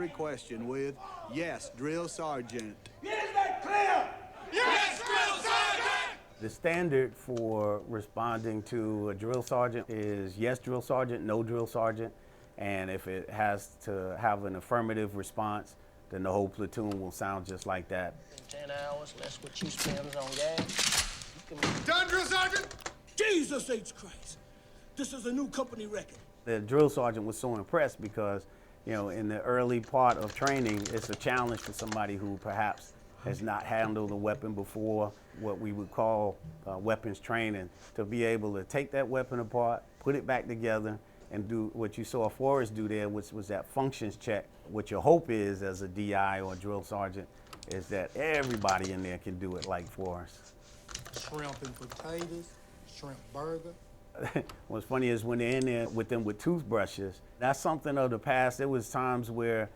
every question with, "Yes, Drill Sergeant." Is that clear? Yes, Drill Sergeant! The standard for responding to a drill sergeant is yes, drill sergeant, no, drill sergeant. And if it has to have an affirmative response, then the whole platoon will sound just like that. 10 hours, less what you spend on gas. Done, Drill Sergeant? Jesus H. Christ. This is a new company record. The drill sergeant was so impressed because, you know, in the early part of training, it's a challenge for somebody who perhaps has not handled a weapon before, what we would call weapons training, to be able to take that weapon apart, put it back together, and do what you saw Forrest do there, which was that functions check. What your hope is as a DI or a drill sergeant is that everybody in there can do it like Forrest. Shrimp and potatoes, shrimp burger. What's funny is when they're in there with them with toothbrushes, that's something of the past. There was times where,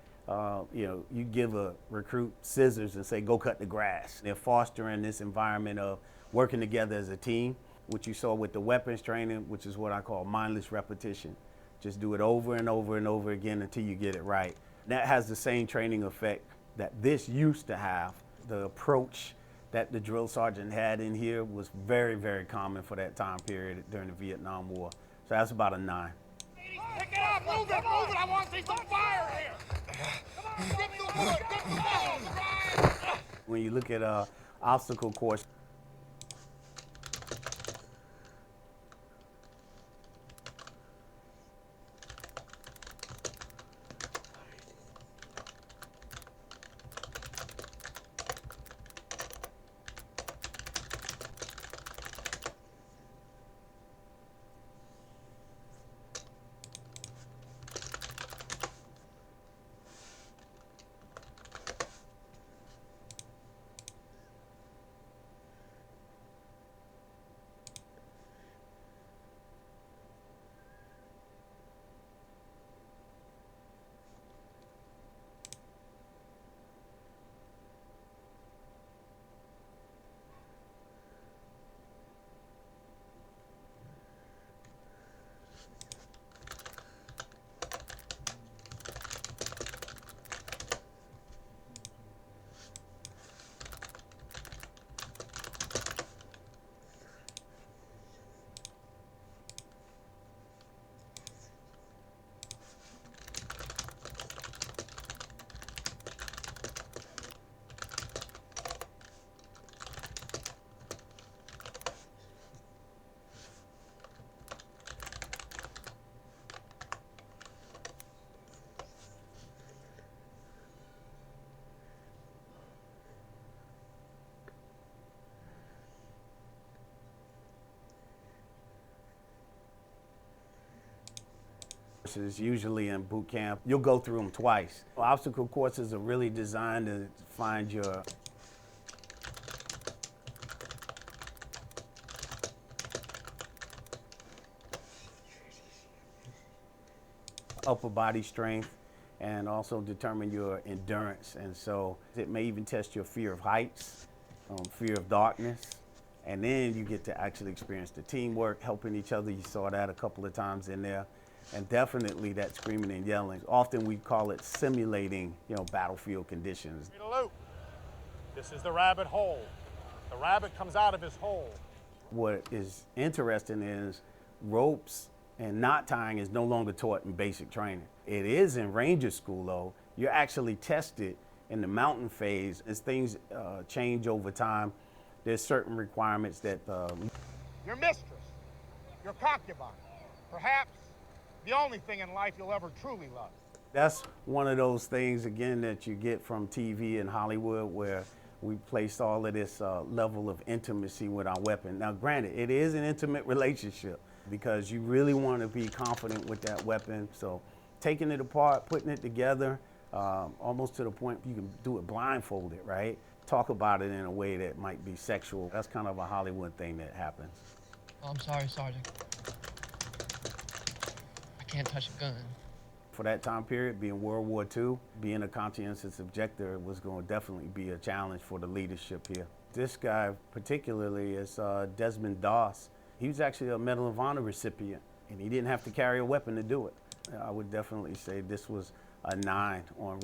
you give a recruit scissors and say, go cut the grass. They're fostering this environment of working together as a team, which you saw with the weapons training, which is what I call mindless repetition. Just do it over and over and over again until you get it right. That has the same training effect that this used to have. The approach that the drill sergeant had in here was very, very common for that time period during the Vietnam War. So that's about a 9. Pick it up, move it, I want to see some fire here. Come on, get the wood, get the ball, When you look at obstacle course, is usually in boot camp. You'll go through them twice. Obstacle courses are really designed to find your upper body strength and also determine your endurance. And so it may even test your fear of heights, fear of darkness. And then you get to actually experience the teamwork, helping each other. You saw that a couple of times in there. And definitely that screaming and yelling. Often we call it simulating, battlefield conditions. Loop. This is the rabbit hole. The rabbit comes out of his hole. What is interesting is ropes and knot tying is no longer taught in basic training. It is in Ranger School, though. You're actually tested in the mountain phase. As things change over time, there's certain requirements that... Your mistress, your concubine, perhaps the only thing in life you'll ever truly love. That's one of those things, again, that you get from TV and Hollywood, where we place all of this level of intimacy with our weapon. Now, granted, it is an intimate relationship because you really want to be confident with that weapon. So taking it apart, putting it together, almost to the point you can do it blindfolded, right? Talk about it in a way that might be sexual. That's kind of a Hollywood thing that happens. Oh, I'm sorry, Sergeant. I can't touch a gun. For that time period, being World War II, being a conscientious objector was going to definitely be a challenge for the leadership here. This guy particularly is Desmond Doss. He was actually a Medal of Honor recipient, and he didn't have to carry a weapon to do it. I would definitely say this was a 9 on real.